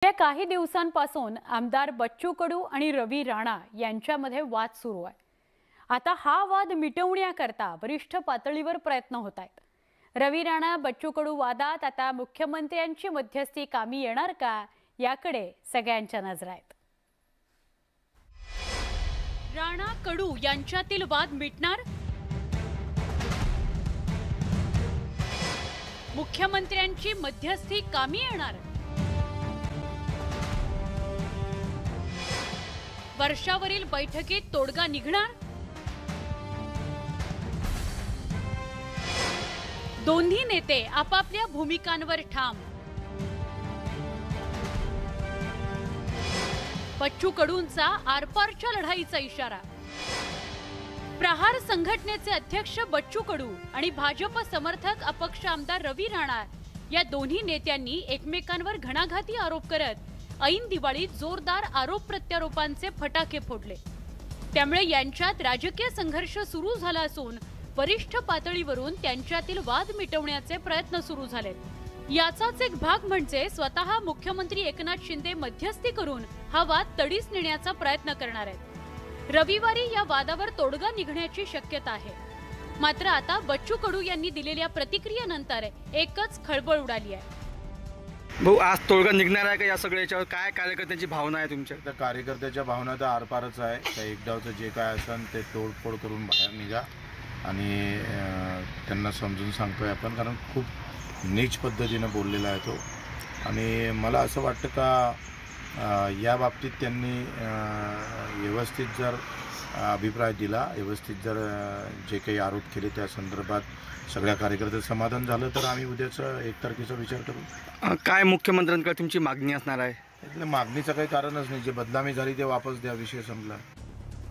गेल्या काही दिवसांपासून आमदार बच्चू कडू आणि रवी राणा यांच्यामध्ये वाद सुरू आहे। आता हा वाद मिटवण्याकरता वरिष्ठ पातळीवर प्रयत्न होत आहेत। रवी राणा बच्चू कडू वादात आता मुख्यमंत्र्यांची मध्यस्थी कामी येणार का, याकडे सगळ्यांच्या नजरा आहेत। राणा कडू यांच्यातील वाद मिटणार? मुख्यमंत्र्यांची मध्यस्थी कामी येणार? वर्षावरील बैठकीत तोडगा निघणार? दोन्ही नेते आपापल्या भूमिकांवर ठाम। बच्चू कडूंचा आरपारच्या लढाईचा इशारा। प्रहार संघटनेचे अध्यक्ष बच्चू कडू आणि भाजप समर्थक अपक्ष आमदार रवी राणा या दोन्ही नेत्यांनी एकमेकांवर घणाघाती आरोप करत ऐन दिवाळीत जोरदार आरोप प्रत्यारोपांचे फटाके फोडले। त्यामुळे यांच्यात राजकीय संघर्ष सुरू झाला असून वरिष्ठ पातळीवरून त्यांच्यातील वाद मिटवण्याचे प्रयत्न सुरू झालेत। याचाच एक भाग म्हणजे स्वतः मुख्यमंत्री एकनाथ शिंदे मध्यस्थी करून हा वाद तडीस नेण्याचा प्रयत्न करणार आहेत। रविवारी या वादावर तोडगा निघण्याची शक्यता आहे। मात्र आता बच्चू कडू यांनी दिलेल्या प्रतिक्रियेनंतर एकच खळबळ उडाली आहे। भाऊ, आज तोडगा निघणार आहे का या सगळ्याच्यावर? काय कार्यकर्त्यांची भावना आहे तुमच्या? तर कार्यकर्त्याच्या भावना तर आरपारच आहे। त्या एकदावचं जे काय असेल ते तोडफोड करून बाहेर निघा आणि त्यांना समजून सांगतोय आपण, कारण खूप नीच पद्धतीनं बोललेला आहे तो। आणि मला असं वाटतं का या बाबतीत त्यांनी व्यवस्थित जर अभिप्राय दिला, व्यवस्थित जर जे काही आरोप केले त्या संदर्भात सगळ्या कार्यकर्त्यांचं समाधान झालं तर आम्ही उद्याचं 1 तारखेचा विचार करू। काय मुख्यमंत्र्यांकडे तुमची मागणी असणार आहे? એટલે मागणीचं काही कारणच नाही, जे बदनामी झाली ते वापस द्या, विषय संपला।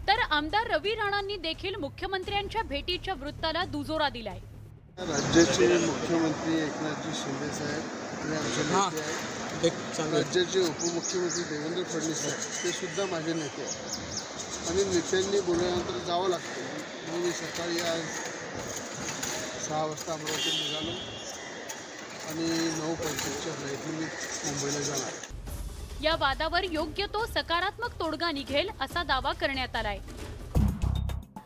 तर आमदार रवी राणांनी देखील मुख्यमंत्र्यांच्या भेटीच्या वृत्ताला दुजोरा दिलाय। राज्याचे मुख्यमंत्री एकनाथजी शिंदे साहेब राज्याचे उपमुख्यमंत्री देवेंद्र फडणवीस साहेब ते सुद्धा माझे नेते आहेत आणि नेत्यांनी बोलल्यानंतर जावं लागतं। मी सकाळी आज 6 वाजता अमरावतीत निघालो आणि 9:35च्या फ्लाईटने मी मुंबईला जाणार। या वादावर योग्य तो सकारात्मक तोडगा निघेल असा दावा करण्यात आलाय।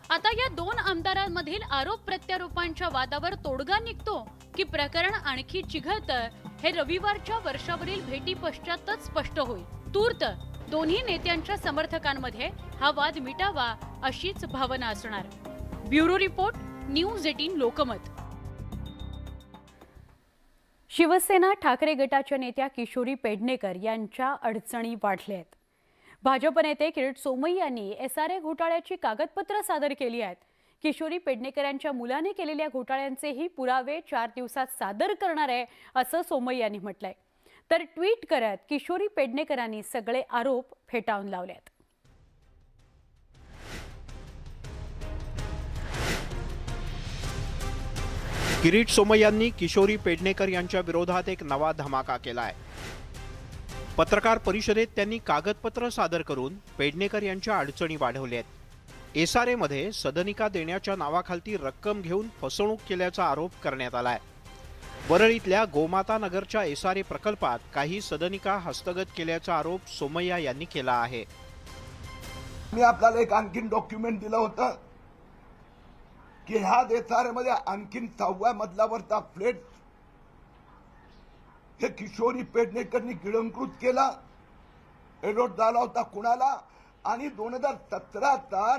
आता या दोन आमदारांमधील आरोप प्रत्यारोपांच्या वादावर तोडगा निघतो की प्रकरण आणखी चिघळतं, हे रविवारच्या वर्षावरील भेटी पश्चातच स्पष्ट होईल। तूर्त दोन्ही नेत्यांच्या समर्थकांमध्ये हा वाद मिटावा अशीच भावना असणार। Bureau report, news 18 Lokmat. Shiv Sena Thackeray गटाच्या नेत्या किशोरी पेडणेकर यांच्या अडचणी वाढल्या आहेत। भाजप नेते किरीट सोमय्या यांनी एसआरए घोटाळ्याची कागदपत्र सादर केली आहेत। किशोरी पेडणेकर यांच्या मुलाने केलेल्या घोटाळ्यांचेही पुरावे 4 दिवसात सादर करणार आहे असं सोमय्या यांनी म्हटलंय। तर ट्विट करत किशोरी पेडणेकरांनी सगळे आरोप फेटाळून लावलेत। किरीट सोमय्यांनी किशोरी पेडणेकर यांच्या विरोधात एक नवा धमाका केलाय। पत्रकार परिषदेत त्यांनी कागदपत्र सादर करून पेडणेकर यांच्या अडचणी वाढवल्यात। एसआरए मध्ये सदनिका देण्याच्या नावाखाली रक्कम घेऊन फसवणूक केल्याचा आरोप करण्यात आलाय। वरळीतल्या गोमाता नगरच्या एसआरए प्रकल्पात काही सदनिका हस्तगत केल्याचा आरोप सोमय्या यांनी केला आहे। मी आपल्याला एक आणखीन डॉक्युमेंट दिलं होतं की ह्या एसआरए मध्ये आणखीन 6व्या मजल्यावरचा फ्लॅट हे किशोरी पेडणेकरनी गिळंकृत केला, एलॉट झाला होता कुणाला, आणि 2017चा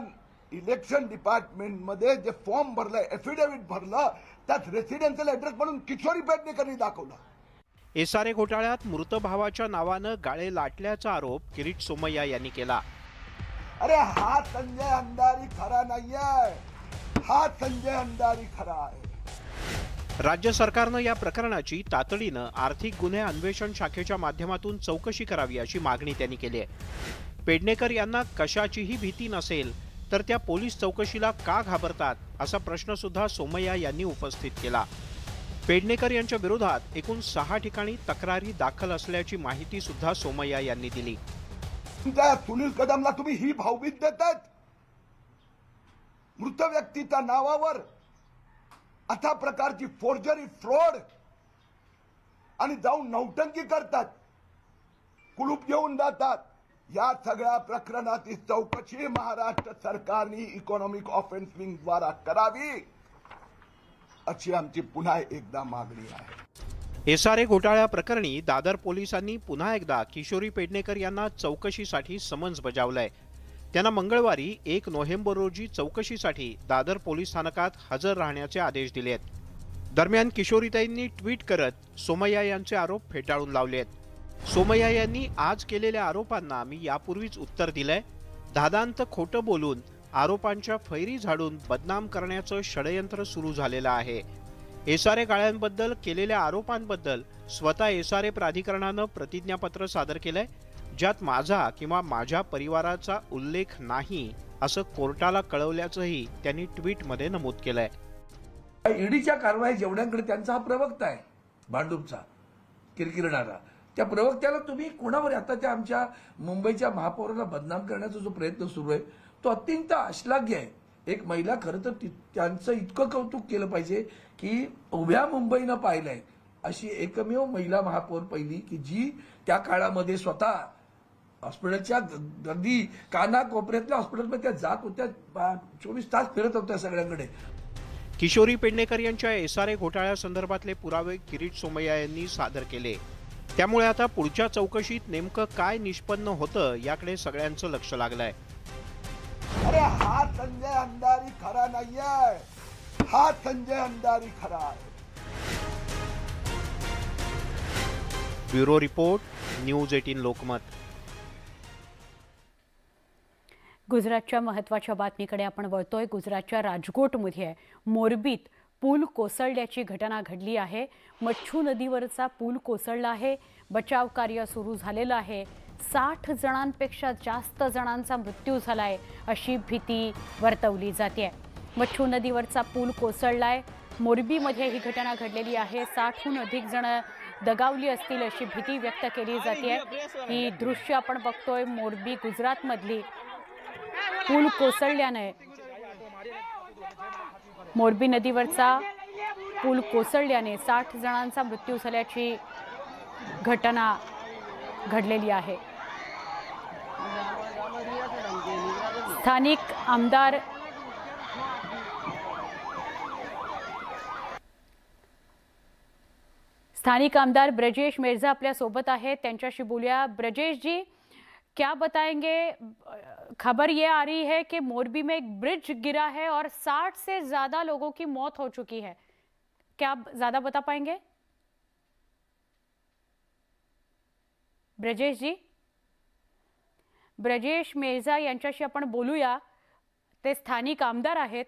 इलेक्शन डिपार्टमेंट मध्ये जे फॉर्म भरलं, एफिडेव्हिट भरलं, त्यात रेसिडेन्शियल ऍड्रेस म्हणून किशोरी पेडणेकरनी दाखवला। एसआरए घोटाळ्यात मृत भावाच्या नावानं गाळे लाटल्याचा आरोप किरीट सोमय्या यांनी केला। अरे हा संजय अंधारी खरा नाहीये, हा संजय अंधारी खरा आहे। राज्य सरकारनं या प्रकरणाची तातडीनं आर्थिक गुन्हे अन्वेषण शाखेच्या माध्यमातून चौकशी करावी अशी मागणी त्यांनी केली आहे। पेडणेकर यांना कशाचीही भीती नसेल तर त्या पोलीस चौकशीला का घाबरतात असा प्रश्न सुद्धा सोमय्या यांनी उपस्थित केला। पेडणेकर यांच्या विरोधात एकूण 6 ठिकाणी तक्रारी दाखल असल्याची माहिती सुद्धा सोमय्या यांनी दिली। सुनील कदमला तुम्ही ही भावभीत देतात, मृत व्यक्तीच्या नावावर अशा प्रकारची फोर्जरी, फ्रॉड आणि जाऊन नौटंकी करतात। कुलूप घेऊन जातात. या सगळ्या प्रकरणाची चौकशी महाराष्ट्र सरकारने इकॉनॉमिक ऑफेन्स विंग द्वारा करावी अशी आमची पुन्हा एकदा मागणी आहे. SRA घोटाळ्या प्रकरणी दादर पोलिसांनी पुन्हा एकदा किशोरी पेडणेकर यांना चौकशीसाठी समन्स बजावलंय. त्यांना मंगळवारी 1 नोव्हेंबर रोजी चौकशीसाठी दादर पोलीस स्थानकात हजर राहण्याचे आदेश दिलेत. दरम्यान किशोरीताईंनी ट्विट करत सोमय्या यांचे आरोप फेटाळून लावलेत. सोमय्या यांनी आज केलेल्या आरोपांना मी यापूर्वीच उत्तर दिलंय. दादांत खोटं बोलून आरोपांच्या फैरी झाडून बदनाम करण्याचं षडयंत्र सुरू झालेलं आहे. SRA गाळ्यांबद्दल केलेल्या आरोपांबद्दल स्वतः SRA प्राधिकरणानं प्रतिज्ञापत्र सादर केलंय, ज्यात माझा किंवा माझ्या परिवाराचा उल्लेख नाही असं कोर्टाला कळवल्याचंही त्यांनी ट्विटमध्ये नमूद केलंय. ईडीच्या कारवाई जेवढ्यांकडे त्यांचा हा प्रवक्ता आहे भांडूपचा किरकिरणारा, त्या प्रवक्त्याला तुम्ही कोणावर आता त्या आमच्या मुंबईच्या महापौराला बदनाम करण्याचा जो प्रयत्न सुरू आहे तो अत्यंत अश्लाघ्य आहे. एक महिला खरं तर त्यांचं इतकं कौतुक केलं पाहिजे की उभ्या मुंबईनं पाहिलंय अशी एकमेव महिला महापौर पहिली की जी त्या काळामध्ये स्वतः हॉस्पिटलच्या अगदी कानाकोपऱ्यातल्या हॉस्पिटलमध्ये त्या जात होत्या, 24 तास फिरत होत्या सगळ्यांकडे. किशोरी पेडणेकर यांच्या SRA घोटाळ्यासंदर्भातले पुरावे किरीट सोमय्या यांनी सादर केले. त्यामुळे आता पुढच्या चौकशीत नेमकं काय निष्पन्न होतं याकडे सगळ्यांचं लक्ष लागलंय. अरे हा संजय अंधारी खरा नाहीये, हा संजय अंधारी खरा आहे. Bureau report, news 18 Lokmat. गुजरातच्या महत्त्वाच्या बातमीकडे आपण वळतोय. गुजरातच्या राजकोटमध्ये मोरबीत पूल कोसळल्याची घटना घडली आहे. मच्छू नदीवरचा पूल कोसळला आहे. बचाव कार्य सुरू झालेलं आहे. 60 जणांपेक्षा जास्त जणांचा मृत्यू झालाय अशी भीती वर्तवली जाते. मच्छू नदीवरचा पूल कोसळलाय. मोरबीमध्ये ही घटना घडलेली आहे. 60हून अधिक जण दगावली असतील अशी भीती व्यक्त केली जाते. ही दृश्य आपण बघतोय मोरबी गुजरातमधली. पूल कोसळल्याने मोरबी नदीवरचा पूल कोसळल्याने 60 जणांचा मृत्यू झाल्याची घटना घडलेली आहे. स्थानिक आमदार ब्रजेश मिर्जा आपल्या सोबत आहेत. त्यांच्याशी बोलूया. ब्रजेश जी, क्या बताएंगे? खबर ये आ रही है कि मोरबी में एक ब्रिज गिरा है और 60 से ज्यादा लोगों की मौत हो चुकी है. क्या आप ज्यादा बता पाएंगे ब्रजेश जी? ब्रजेश मिर्जा यांच्याशी आपण बोलूया. ते स्थानिक आमदार आहेत.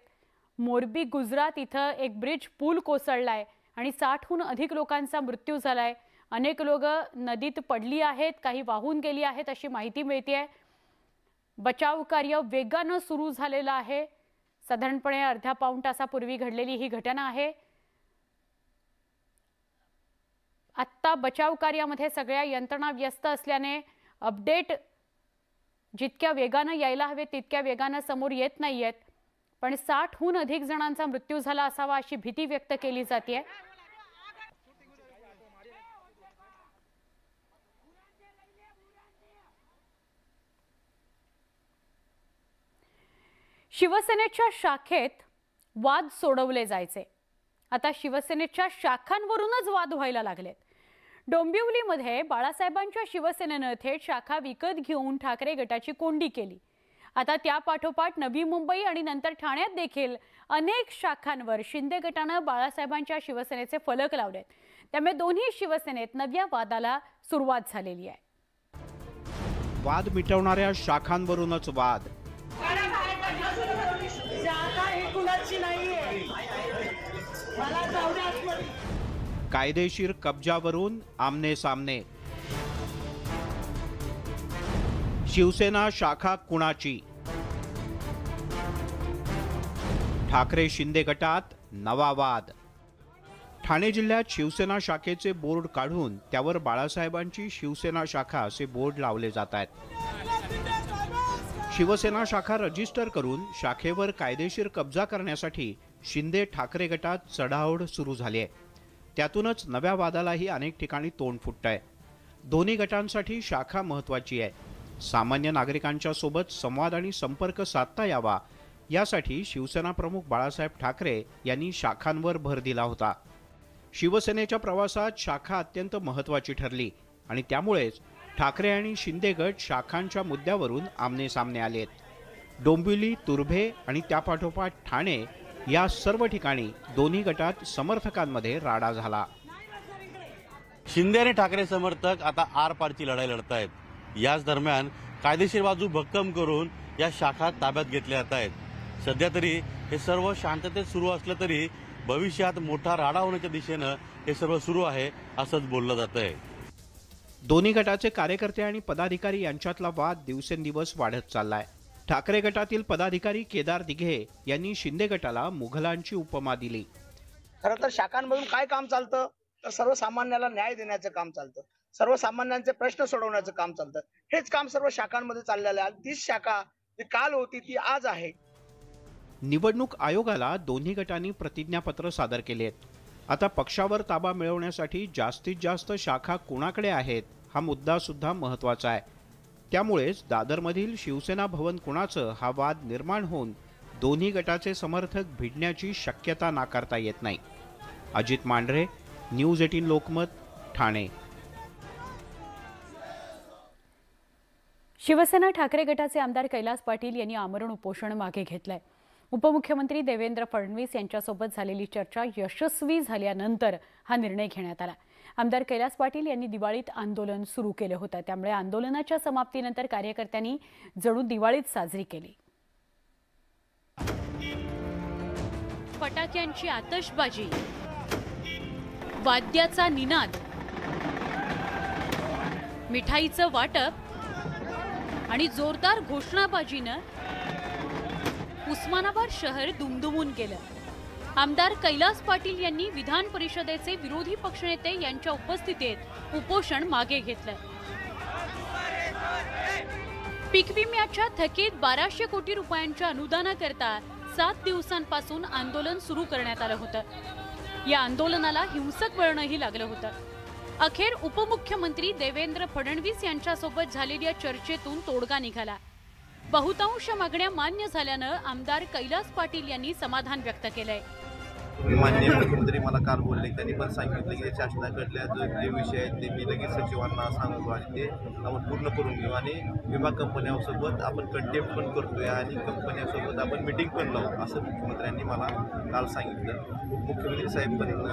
मोरबी गुजरात इथं एक ब्रिज पूल कोसळलाय आणि 60हून अधिक लोकांचा मृत्यू झालाय. अनेक लोक नदीत पडली आहेत, काही वाहून गेली आहेत अशी माहिती मिळते. बचाव कार्य वेगानं सुरू झालेलं आहे. साधारणपणे अर्ध्या पाऊण तासापूर्वी घडलेली ही घटना आहे. आत्ता बचाव कार्यामध्ये सगळ्या यंत्रणा व्यस्त असल्याने अपडेट जितक्या वेगानं यायला हवे तितक्या वेगानं समोर येत नाहीयेत. पण 60हून अधिक जणांचा मृत्यू झाला असावा अशी भीती व्यक्त केली जाते. शिवसेनेच्या शाखेत वाद सोडवले जायचे. आता शिवसेनेच्या शाखांवरूनच वाद व्हायला लागलेत. डोंबिवलीमध्ये बाळासाहेबांच्या शिवसेनेनं थेट शाखा विकत घेऊन ठाकरे गटाची कोंडी केली. आता त्या पाठोपाठ नवी मुंबई आणि नंतर ठाण्यात देखील अनेक शाखांवर शिंदे गटानं बाळासाहेबांच्या शिवसेनेचे फलक लावलेत. त्यामुळे दोन्ही शिवसेनेत नव्या वादाला सुरुवात झालेली आहे. वाद मिटवणाऱ्या शाखांवरूनच वाद. कायदेशीर कब्जावरून आमने सामने. शिवसेना शाखा कुणाची? ठाकरे शिंदे गटात नवा वाद. ठाणे जिल्ह्यात शिवसेना शाखेचे बोर्ड काढून त्यावर बाळासाहेबांची शिवसेना शाखा असे बोर्ड लावले जात आहेत. शिवसेना शाखा रजिस्टर करून शाखेवर कायदेशीर कब्जा करण्यासाठी शिंदे ठाकरे गटात चढाओढ सुरू झाली आहे. त्यातूनच नव्या वादालाही अनेक ठिकाणी तोंड फुटतंय. दोन्ही गटांसाठी शाखा महत्त्वाची आहे. सामान्य नागरिकांच्या सोबत संवाद आणि संपर्क साधता यावा यासाठी शिवसेना प्रमुख बाळासाहेब ठाकरे यांनी शाखांवर भर दिला होता. शिवसेनेच्या प्रवासात शाखा अत्यंत महत्त्वाची ठरली आणि त्यामुळेच ठाकरे आणि शिंदे गट शाखांच्या मुद्द्यावरून आमनेसामने आलेत. डोंबिवली, तुर्भे आणि त्यापाठोपाठ ठाणे या सर्व ठिकाणी दोन्ही गटात समर्थकांमध्ये राडा झाला. शिंदे आणि ठाकरे समर्थक आता आरपारची लढाई लढत आहेत. याच दरम्यान कायदेशीर बाजू भक्कम करून या शाखा ताब्यात घेतल्या जात आहेत. सध्या तरी हे सर्व शांततेत सुरू असलं तरी भविष्यात मोठा राडा होण्याच्या दिशेनं हे सर्व सुरू आहे असंच बोललं जात आहे. दोन्ही गटाचे कार्यकर्ते आणि पदाधिकारी यांच्यातला वाद दिवसेंदिवस वाढत चाललाय. ठाकरे गटातील पदाधिकारी केदार दिघे यांनी शिंदे गटाला मुघलांची उपमा दिली. खरं तर शाखांमधून काय काम चालतं तर सर्वसामान्याला न्याय देण्याचं काम चालतं, सर्वसामान्यांचे प्रश्न सोडवण्याचं काम चालतं. हेच काम सर्व शाखांमध्ये चाललेलं आहे. तीच शाखा जी काल होती ती आज आहे. निवडणूक आयोगाला दोन्ही गटांनी प्रतिज्ञापत्र सादर केले आहेत. आता पक्षावर ताबा मिळवण्यासाठी जास्तीत जास्त शाखा कोणाकडे आहेत हा मुद्दा सुद्धा महत्त्वाचा आहे. त्यामुळेच दादरमधील शिवसेना भवन कुणाचं हा वाद निर्माण होऊन दोन्ही गटाचे समर्थक भिडण्याची शक्यता नाकारता येत नाही. अजित मांढरे, न्यूज 18 लोकमत, ठाणे. शिवसेना ठाकरे गटाचे आमदार कैलास पाटील यांनी आमरण उपोषण मागे घेतलंय. उपमुख्यमंत्री देवेंद्र फडणवीस यांच्यासोबत झालेली चर्चा यशस्वी झाल्यानंतर हा निर्णय घेण्यात आला. आमदार कैलास पाटील यांनी दिवाळीत आंदोलन सुरू केलं होतं. त्यामुळे आंदोलनाच्या समाप्तीनंतर कार्यकर्त्यांनी जणू दिवाळीत साजरी केली. फटाक्यांची आतषबाजी, वाद्याचा निनाद, मिठाईचं वाटप आणि जोरदार घोषणाबाजीनं उस्मानाबाद शहर दुमदुमून गेलं. आमदार कैलास पाटील यांनी विधान परिषदेचे विरोधी पक्षनेते यांच्या उपस्थितीत उपोषण मागे घेतलं. पीक विम्याच्या थकीत 1200 कोटी रुपयांच्या अनुदानाकरता 7 दिवसांपासून आंदोलन सुरू करण्यात आलं होतं. या आंदोलनाला हिंसक वळणही लागलं होतं. अखेर उपमुख्यमंत्री देवेंद्र फडणवीस यांच्यासोबत झालेल्या चर्चेतून तोडगा निघाला. बहुतांश मागण्या मान्य झाल्यानं आमदार कैलास पाटील यांनी समाधान व्यक्त केलंय. माननीय मुख्यमंत्री मला काल बोलले, त्यांनी पण सांगितलं की शासनाकडल्या जे विषय आहेत ते मी लगेच सचिवांना सांगतो आणि ते आपण पूर्ण करून घेऊ आणि विमा कंपन्यांसोबत आपण कंटेक्ट पण करतोय आणि कंपन्यांसोबत आपण मिटिंग पण लावू असं मुख्यमंत्र्यांनी मला काल सांगितलं. मुख्यमंत्री साहेब पण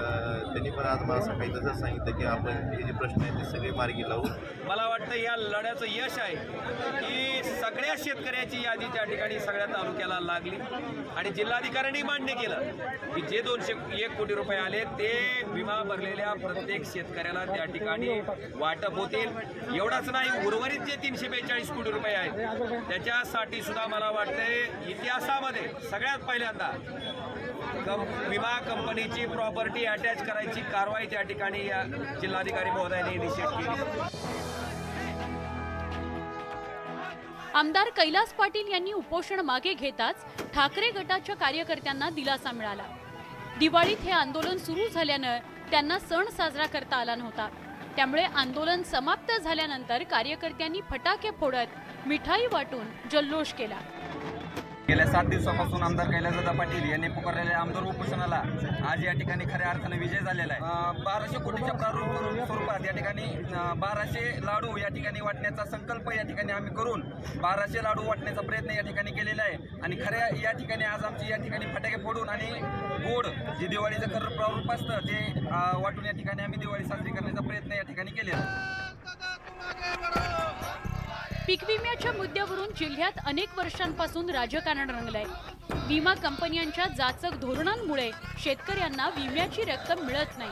त्यांनी पण आज मला सकाळी तसंच सांगितलं की आपण हे जे प्रश्न आहेत ते सगळे मार्गी लावू. मला वाटतं या लढ्याचं यश आहे की सगळ्या शेतकऱ्याची यादी त्या ठिकाणी सगळ्या तालुक्याला लागली आणि जिल्हाधिकाऱ्यांनी मान्य केलं की जे 201 कोटी रुपये आले ते विमा भरलेल्या प्रत्येक शेतकऱ्याला त्या ठिकाणी वाटप होतील. एवढाच नाही, उर्वरित जे 342 कोटी रुपये आहेत त्याच्यासाठी सुद्धा मला वाटतंय इतिहासामध्ये सगळ्यात पहिल्यांदा विमा कंपनीची प्रॉपर्टी अटॅच करायची कारवाई त्या ठिकाणी या जिल्हाधिकारी महोदयांनी निश्चित केली. आमदार कैलास पाटील यांनी उपोषण मागे घेताच ठाकरे गटाच्या कार्यकर्त्यांना दिलासा मिळाला. दिवाळीत हे आंदोलन सुरू झाल्यानं त्यांना सण साजरा करता आला नव्हता. त्यामुळे आंदोलन समाप्त झाल्यानंतर कार्यकर्त्यांनी फटाके फोडत मिठाई वाटून जल्लोष केला. गेल्या 7 दिवसापासून आमदार कैलासदादा पाटील यांनी पुकारलेल्या आमदार उपोषणाला आज या ठिकाणी खऱ्या अर्थाने विजय झालेला आहे. 1200 कोटीच्या प्रारूप स्वरूपात या ठिकाणी 1200 लाडू या ठिकाणी वाटण्याचा संकल्प या ठिकाणी आम्ही करून 1200 लाडू वाटण्याचा प्रयत्न या ठिकाणी केलेला आहे आणि खऱ्या या ठिकाणी आज आमची या ठिकाणी फटाके फोडून आणि गोड जे दिवाळीचं खरं प्रारूप असतं ते वाटून या ठिकाणी आम्ही दिवाळी साजरी करण्याचा प्रयत्न या ठिकाणी केलेला आहे. पीक विम्याच्या मुद्द्यावरून जिल्ह्यात अनेक वर्षांपासून राजकारण रंगलंय. विमा कंपन्यांच्या जाचक धोरणांमुळे शेतकऱ्यांना विम्याची रक्कम मिळत नाही.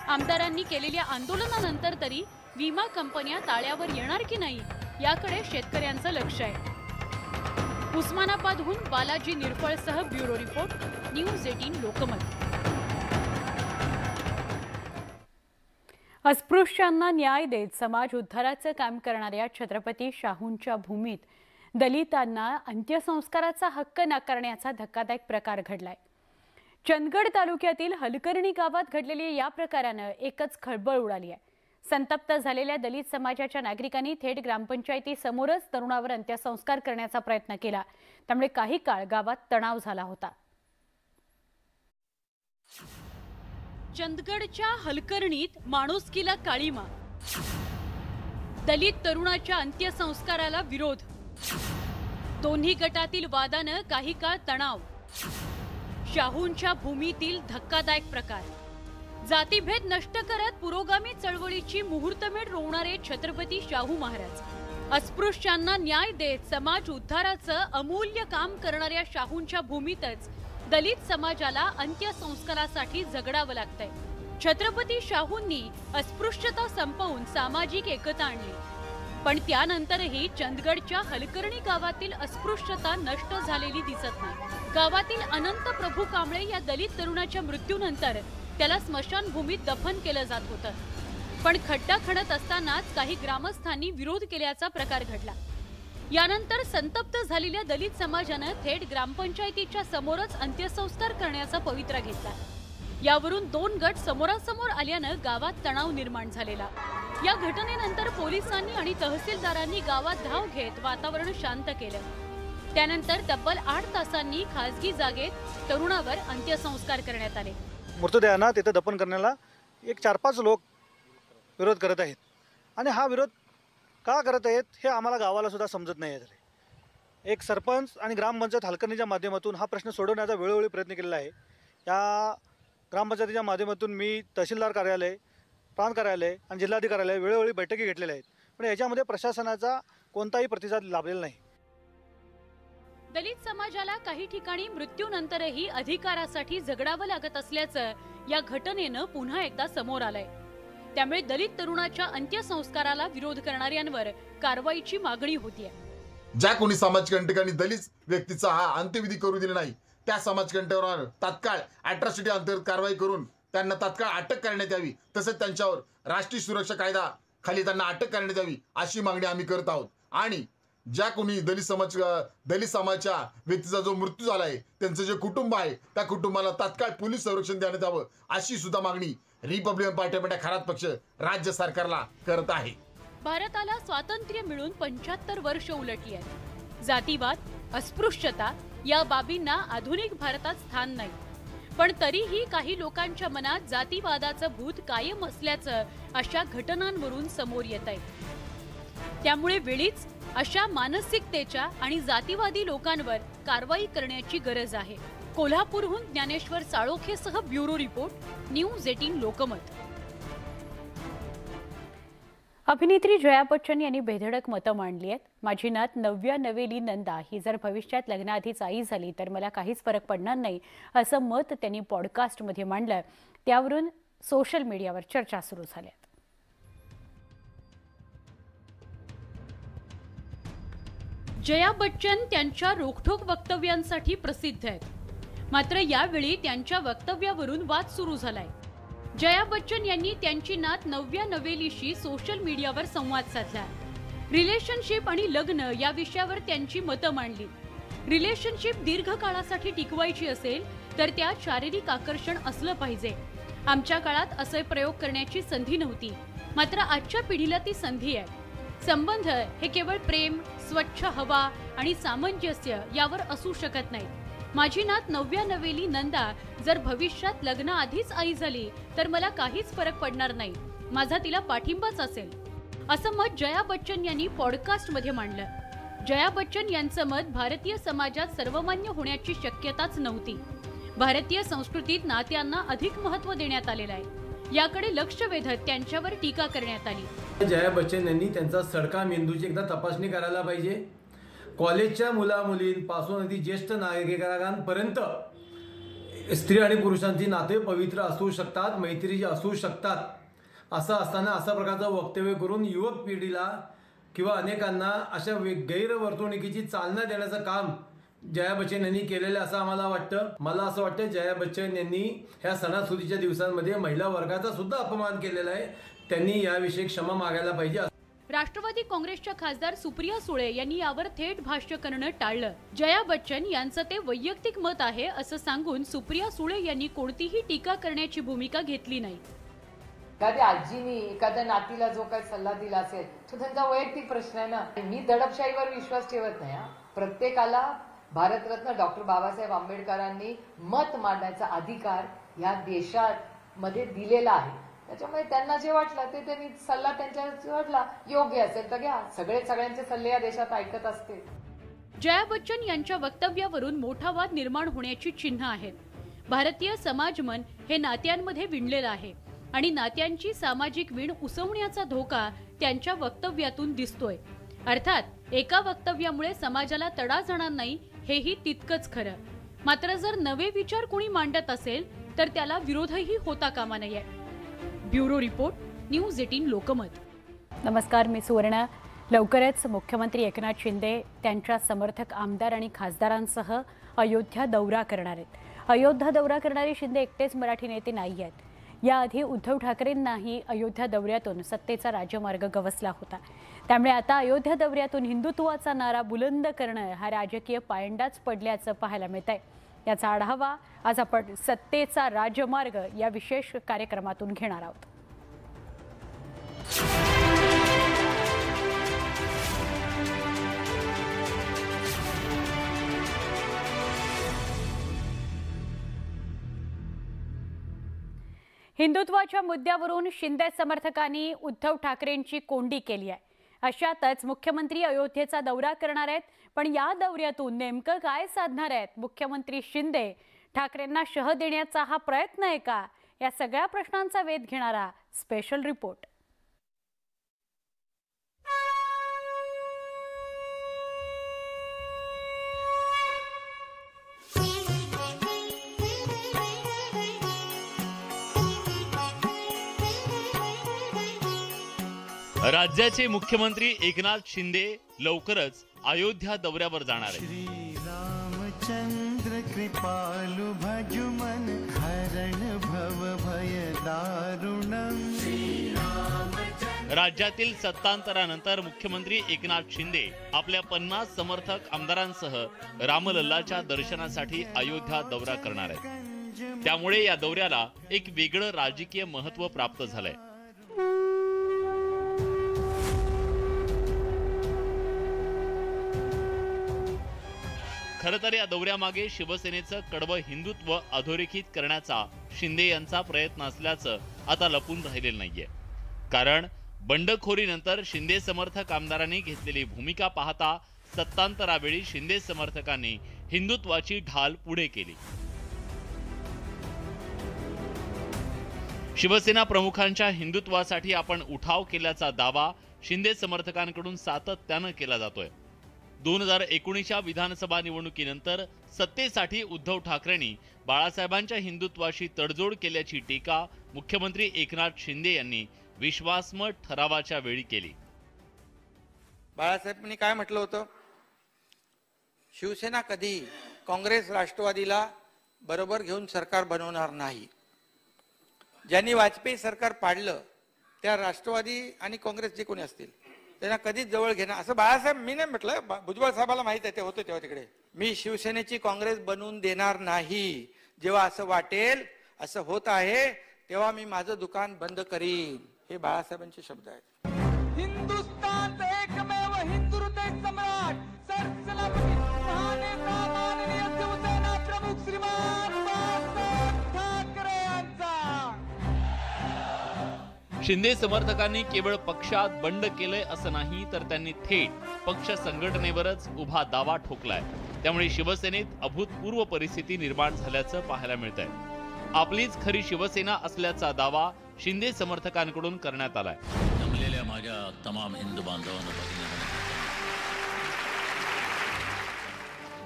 आमदारांनी केलेल्या आंदोलनानंतर तरी विमा कंपन्या ताळ्यावर येणार की नाही याकडे शेतकऱ्यांचं लक्ष आहे. उस्मानाबादहून बालाजी निरफळसह ब्युरो रिपोर्ट, न्यूज 18 लोकमत. अस्पृश्यांना न्याय देत समाज उद्धाराचं काम करणाऱ्या छत्रपती शाहूंच्या भूमीत दलितांना अंत्यसंस्काराचा हक्क नाकारण्याचा धक्कादायक प्रकार घडलाय. चंदगड तालुक्यातील हलकर्णी गावात घडलेल्या या प्रकारानं एकच खळबळ उडाली आहे. संतप्त झालेल्या दलित समाजाच्या नागरिकांनी थेट ग्रामपंचायती समोरच तरुणावर अंत्यसंस्कार करण्याचा प्रयत्न केला। त्यामुळे काही काळ गावात तणाव झाला होता। चंदगडच्या हलकर्णीत माणुसकीला काळीमा, दलित तरुणाच्या अंत्यसंस्काराला विरोध, दोन्ही गटातील वादानं काही काळ तणाव, शाहूंच्या भूमीतील धक्कादायक प्रकार, जातीभेद नष्ट करत पुरोगामी चळवळीची मुहूर्तमेढ रोवणारे छत्रपती शाहू महाराज, अस्पृश्यांना न्याय देत समाज उद्धाराचं अमूल्य काम करणाऱ्या शाहूंच्या भूमीतच दलित समाजाला अंत्यसंस्कारासाठी झगडावं लागतंय। छत्रपती शाहूंनी अस्पृश्यता संपवून सामाजिक एकता आणली, पण त्यानंतरही चंदगडच्या हलकर्णी गावातील अस्पृश्यता नष्ट झालेली दिसत नाही। गावातील अनंत प्रभू कांबळे या दलित तरुणाच्या मृत्यूनंतर त्याला स्मशानभूमीत दफन केलं जात होतं, पण खड्डा खणत असतानाच काही ग्रामस्थांनी विरोध केल्याचा प्रकार घडला। यानंतर संतप्त झालेल्या दलित समाजानं थेट ग्रामपंचायतीच्या समोरच अंत्यसंस्कार करण्याचा पवित्रा घेतला। यावरून दोन गट समोरासमोर आल्यानं गावात तणाव निर्माण झालेला। या घटनेनंतर पोलिसांनी आणि तहसीलदारांनी गावात धाव घेत वातावरण शांत केलं। त्यानंतर तब्बल 8 तासांनी खासगी जागेत तरुणावर अंत्यसंस्कार करण्यात आले। मृतदेहांना तिथे दफन करण्याला एक 4-5 लोक विरोध करत आहेत आणि हा विरोध का करत आहेत हे आम्हाला गावाला सुद्धा समजत नाही आहे। एक सरपंच आणि ग्रामपंचायत हलकर्णीच्या माध्यमातून हा प्रश्न सोडवण्याचा वेळोवेळी प्रयत्न केलेला आहे। या ग्रामपंचायतीच्या माध्यमातून मी तहसीलदार कार्यालय, प्रांत कार्यालय आणि जिल्हाधिकार्यालय वेळोवेळी बैठकी घेतलेल्या आहेत, पण याच्यामध्ये प्रशासनाचा कोणताही प्रतिसाद लाभलेला नाही। दलित समाजाला काही ठिकाणी मृत्यूनंतरही अधिकारासाठी झगडावं लागत असल्याचं या घटनेनं पुन्हा एकदा समोर आलंय। त्यामुळे दलित तरुणाच्या अंत्यसंस्काराला विरोध करणाऱ्यांवर कारवाईची मागणी होतीये। ज्या कोणी समाजकंटकांनी दलित व्यक्तीचा हा अंत्यविधी करू दिला नाही त्या समाजकंटकावर तात्काळ अॅट्रॉसिटी अंतर्गत कारवाई करून त्यांना तात्काळ अटक करण्यात यावी, तसेच त्यांच्यावर राष्ट्रीय सुरक्षा कायदा खाली त्यांना अटक करण्यात यावी अशी मागणी आम्ही करत आहोत। आणि ज्या कोणी दलित समाजाच्या व्यक्तीचा जो मृत्यू झाला आहे त्यांचं जे कुटुंब आहे त्या कुटुंबाला तात्काळ पोलीस संरक्षण देण्यात यावं अशी सुद्धा मागणी Republican party of India Kharat पक्ष राज्य सरकारला करत आहे। भारताला स्वातंत्र्य मिळून 75 वर्ष उलटली आहेत। जातीवाद, अस्पृश्यता या बाबींना आधुनिक भारतात स्थान नाही, पण तरीही काही लोकांच्या मनात जातीवादाचं भूत कायम असल्याचं अशा घटनांवरून समोर येत आहे। त्यामुळे वेळीच अशा मानसिकतेच्या आणि जातीवादी लोकांवर कारवाई करण्याची गरज आहे। कोल्हापूरहून ज्ञानेश्वर साळोखेसह ब्युरो रिपोर्ट, न्यूज 18 लोकमत। अभिनेत्री जया बच्चन यांनी बेधडक मतं मांडली आहेत। माझी नात नव्या नवेली नंदा ही जर भविष्यात लग्नाआधीच आई झाली तर मला काहीच फरक पडणार नाही असं मत त्यांनी पॉडकास्टमध्ये मांडलं। त्यावरून सोशल मीडियावर चर्चा सुरू झाल्या। जया बच्चन त्यांच्या रोखठोक वक्तव्यांसाठी प्रसिद्ध आहेत, मात्र यावेळी त्यांच्या वक्तव्यावरून वाद सुरू झालाय। जया बच्चन यांनी त्यांची नात नव्या नवेलीशी सोशल मीडियावर संवाद साधला। रिलेशनशिप आणि लग्न या विषयावर त्यांची मतं मांडली। रिलेशनशिप दीर्घकाळासाठी टिकवायची असेल तर त्यात शारीरिक आकर्षण असलं पाहिजे। आमच्या काळात असे प्रयोग करण्याची संधी नव्हती, मात्र आजच्या पिढीला ती संधी आहे। संबंध हे केवळ प्रेम, स्वच्छ हवा आणि सामंजस्य यावर असू शकत नाही। माझी नात नव्या नवेली नंदा जर भविष्यात लग्नाआधीच आई झाली तर मला काहीच फरक पडणार नाही, माझा तिला पाठिंबाच असेल असं मत जया बच्चन यांनी पॉडकास्टमध्ये मांडलं। जया बच्चन यांचं मत भारतीय समाजात सर्वमान्य होण्याची शक्यताच नव्हती। भारतीय संस्कृतीत नात्यांना अधिक महत्त्व देण्यात आलेलं आहे, याकडे लक्ष वेधत त्यांच्यावर टीका करण्यात आली। जया बच्चन यांनी त्यांचा सडका मेंदूची एकदा तपासणी करायला पाहिजे। कॉलेजच्या मुला मुलींपासून अगदी ज्येष्ठ नागरिकांपर्यंत स्त्री आणि पुरुषांची नाते पवित्र असू शकतात, मैत्रीची असू शकतात। असं असताना अशा प्रकारचं वक्तव्य करून युवक पिढीला किंवा अनेकांना अशा गैरवर्तणुकीची चालना देण्याचं काम जया बच्चन यांनी केलेलं असं आम्हाला वाटतं। मला असं वाटतं जया बच्चन यांनी ह्या सणासुदीच्या दिवसांमध्ये महिला वर्गाचा सुद्धा अपमान केलेला आहे, त्यांनी याविषयी क्षमा मागायला पाहिजे। राष्ट्रवादी काँग्रेसच्या खासदार सुप्रिया सुळे यांनी यावर थेट भाष्य करणं टाळलं। जया बच्चन यांचं ते वैयक्तिक मत आहे असं सांगून सुप्रिया सुळे यांनी कोणतीही टीका करण्याची भूमिका घेतली नाही। एखाद्या आजीनी एखाद्या नातीला जो काही सल्ला दिला असेल तो त्यांचा वैयक्तिक प्रश्न आहे ना. मी दडपशाहीवर विश्वास ठेवत नाही. प्रत्येकाला भारतरत्न डॉक्टर बाबासाहेब आंबेडकरांनी मत मांडण्याचा अधिकार या देशामध्ये दिलेला आहे. त्याच्यामुळे त्यांना जे वाटलं ते त्यांनी सल्ला त्यांच्या वाटला योग्य असेल तर घ्या. सगळ्यांचे सल्ले या देशात ऐकत असतील. जया बच्चन यांच्या वक्तव्यावरून मोठा वाद निर्माण होण्याची चिन्ह आहेत. भारतीय समाजमन हे नात्यांमध्ये विणलेलं आहे आणि नात्यांची सामाजिक वीण उसवण्याचा धोका त्यांच्या वक्तव्यातून दिसतोय. अर्थात एका वक्तव्यामुळे समाजाला तडा जाणार नाही हेही तितकंच खरं. मात्र जर नवे विचार कोणी मांडत असेल तर त्याला विरोधही होता कामा नये. Bureau report, news 18 Lokmat. नमस्कार, मी सुवर्णा. लवकरच मुख्यमंत्री एकनाथ शिंदे त्यांच्या समर्थक आमदार आणि खासदारांसह अयोध्या दौरा करणार आहेत. अयोध्या दौरा करणारे शिंदे एकटेच मराठी नेते नाही आहेत. याआधी उद्धव ठाकरेंनाही अयोध्या दौऱ्यातून सत्तेचा राजमार्ग गवसला होता. त्यामुळे आता अयोध्या दौऱ्यातून हिंदुत्वाचा नारा बुलंद करणं हा राजकीय पायंडाच पडल्याचं पाहायला मिळतंय. याचा आढावा आज आपण सत्तेचा राजमार्ग या विशेष कार्यक्रमातून घेणार आहोत. हिंदुत्वाच्या मुद्द्यावरून शिंदे समर्थकांनी उद्धव ठाकरेंची कोंडी केली आहे. अशातच मुख्यमंत्री अयोध्येचा दौरा करणार आहेत. पण या दौऱ्यातून नेमकं काय साधणार आहेत मुख्यमंत्री शिंदे? ठाकरेंना शह देण्याचा हा प्रयत्न आहे का? या सगळ्या प्रश्नांचा वेध घेणारा स्पेशल रिपोर्ट. राज्याचे मुख्यमंत्री एकनाथ शिंदे लवकरच अयोध्या दौऱ्यावर जाणार आहेत. रामचंद्र कृपालु भजुमन हरण भव भय दारुणम. राज्यातील सत्तांतरानंतर मुख्यमंत्री एकनाथ शिंदे आपल्या 50 समर्थक आमदारांसह रामलल्लाच्या दर्शनासाठी अयोध्या दौरा करणार आहेत. त्यामुळे या दौऱ्याला एक वेगळं राजकीय महत्त्व प्राप्त झालंय. खरं तर या दौऱ्यामागे शिवसेनेचं कडवं हिंदुत्व अधोरेखित करण्याचा शिंदे यांचा प्रयत्न असल्याचं आता लपून राहिलेलं नाहीये. कारण बंडखोरीनंतर शिंदे समर्थक आमदारांनी घेतलेली भूमिका पाहता सत्तांतरावेळी शिंदे समर्थकांनी हिंदुत्वाची ढाल पुढे केली. शिवसेना प्रमुखांच्या हिंदुत्वासाठी आपण उठाव केल्याचा दावा शिंदे समर्थकांकडून सातत्यानं केला जातोय. 2019च्या विधानसभा निवडणुकीनंतर सत्तेसाठी उद्धव ठाकरेंनी बाळासाहेबांच्या हिंदुत्वाशी तडजोड केल्याची टीका मुख्यमंत्री एकनाथ शिंदे यांनी विश्वासमत ठरावाच्या वेळी केली. बाळासाहेबांनी काय म्हटलं होतं? शिवसेना कधी काँग्रेस राष्ट्रवादीला बरोबर घेऊन सरकार बनवणार नाही. ज्यांनी वाजपेयी सरकार पाडलं त्या राष्ट्रवादी आणि काँग्रेस जे कोणी असतील त्यांना कधीच जवळ घेणार असं बाळासाहेब मी नाही म्हटलं. भुजबळ साहेबाला माहित आहे, ते होतं तेव्हा तिकडे. मी शिवसेनेची काँग्रेस बनवून देणार नाही. जेव्हा असं वाटेल असं होत आहे तेव्हा मी माझं दुकान बंद करीन. हे बाळासाहेबांचे शब्द आहेत. हिंदुस्तान एकमेव हिंदू हृदय सम्राट सरसेनापती महानेता माननीय शिवसेना प्रमुख श्रीमान बाळासाहेब ठाकरे यांचा. शिंदे समर्थकांनी केवळ पक्षात बंड केलंय असं नाही, तर त्यांनी थेट पक्ष संघटनेवरच उभा दावा ठोकलाय. त्यामुळे शिवसेनेत अभूतपूर्व परिस्थिती निर्माण झाल्याचं पाहायला मिळतंय. आपलीच खरी शिवसेना असल्याचा दावा शिंदे समर्थकांकडून करण्यात आलाय. जमलेल्या माझ्या तमाम हिंदू बांधवांना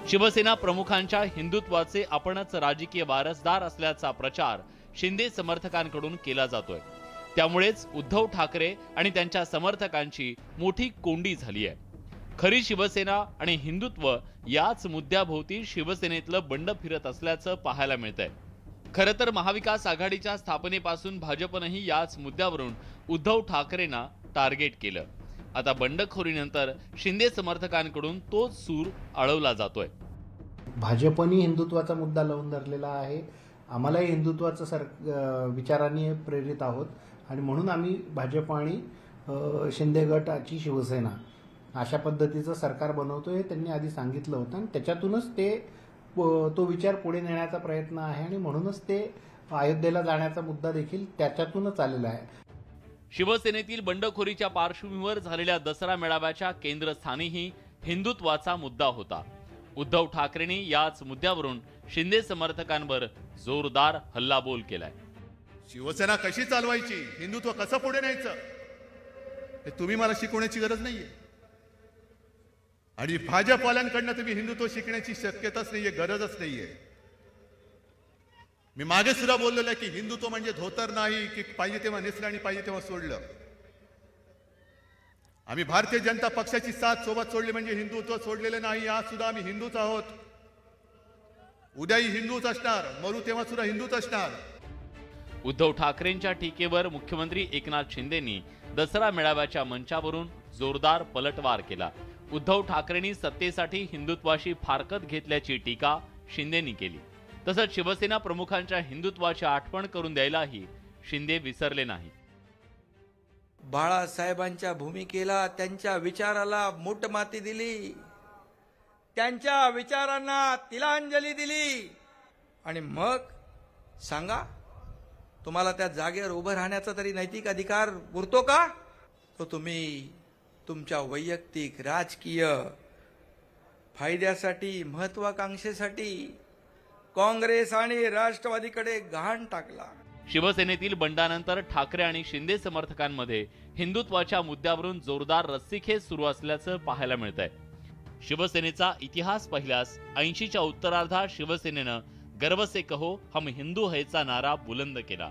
शिवसेना प्रमुखांच्या हिंदुत्वाचे आपणच राजकीय वारसदार असल्याचा प्रचार शिंदे समर्थकांकडून केला जातोय. त्यामुळेच उद्धव ठाकरे आणि त्यांच्या समर्थकांची मोठी कोंडी झाली आहे. खरी शिवसेना आणि हिंदुत्व याच मुद्द्याभोवती शिवसेनेतलं बंड फिरत असल्याचं पाहायला मिळतंय. खरं तर महाविकास आघाडीच्या स्थापनेपासून भाजपनंही याच मुद्द्यावरून उद्धव ठाकरेंना टार्गेट केलं. आता बंडखोरीनंतर शिंदे समर्थकांकडून तोच सूर आळवला जातोय. भाजपनी हिंदुत्वाचा मुद्दा लावून धरलेला आहे. आम्हालाही हिंदुत्वाचं विचारांनी प्रेरित आहोत आणि म्हणून आम्ही भाजप आणि शिंदे गटाची शिवसेना अशा पद्धतीचं सरकार बनवतोय त्यांनी आधी सांगितलं होतं आणि त्याच्यातूनच तो विचार पुढे नेण्याचा प्रयत्न आहे आणि म्हणूनच ते अयोध्येला जाण्याचा मुद्दा देखील त्याच्यातूनच आलेला आहे. शिवसेनेतील बंडखोरीच्या पार्श्वभूमीवर झालेल्या दसरा मेळाव्याच्या केंद्रस्थानीही हिंदुत्वाचा मुद्दा होता. उद्धव ठाकरेंनी याच मुद्द्यावरून शिंदे समर्थकांवर जोरदार हल्लाबोल केलाय. शिवसेना कशी चालवायची, हिंदुत्व कसं पुढे न्यायचं हे तुम्ही मला शिकवण्याची गरज नाहीये आणि भाजपवाल्यांकडनं तुम्ही हिंदुत्व शिकण्याची शक्यताच नाहीये, गरजच नाहीये. मी मागे सुद्धा बोललेलं आहे की हिंदुत्व म्हणजे धोतर नाही की पाहिजे तेव्हा नेसलं आणि पाहिजे तेव्हा सोडलं. आम्ही भारतीय जनता पक्षाची साथ सोबत सोडली म्हणजे हिंदुत्व सोडलेलं नाही. आज सुद्धा आम्ही हिंदूच आहोत, उद्याही हिंदूच असणार, मरू तेव्हा सुद्धा हिंदूच असणार. उद्धव ठाकरेंच्या टीकेवर मुख्यमंत्री एकनाथ शिंदेंनी दसरा मेळाव्याच्या मंचावरून जोरदार पलटवार केला. उद्धव ठाकरेंनी सत्तेसाठी हिंदुत्वाशी फारकत घेतल्याची टीका शिंदेंनी केली. तसंच शिवसेना प्रमुखांच्या हिंदुत्वाची आठवण करून द्यायलाही शिंदे विसरले नाही. बाळासाहेबांच्या भूमिकेला, त्यांच्या विचाराला मूठमाती दिली, त्यांच्या विचारांना तिलांजली दिली आणि मग सांगा, तुम्हाला त्या जागेवर उभं राहण्याचा तरी नैतिक अधिकार उरतो का? तो तुम्ही तुमच्या वैयक्तिक राजकीय फायद्यासाठी, महत्वाकांक्षेसाठी काँग्रेस आणि राष्ट्रवादीकडे गहाण टाकला. शिवसेनेतील बंडानंतर ठाकरे आणि शिंदे समर्थकांमध्ये हिंदुत्वाच्या मुद्द्यावरून जोरदार रस्सीखेच सुरू असल्याचं पाहायला मिळतंय. शिवसेनेचा इतिहास पाहिल्यास 80च्या उत्तरार्धात शिवसेनेनं गर्व से कहो हम हिंदू हैचा नारा बुलंद केला.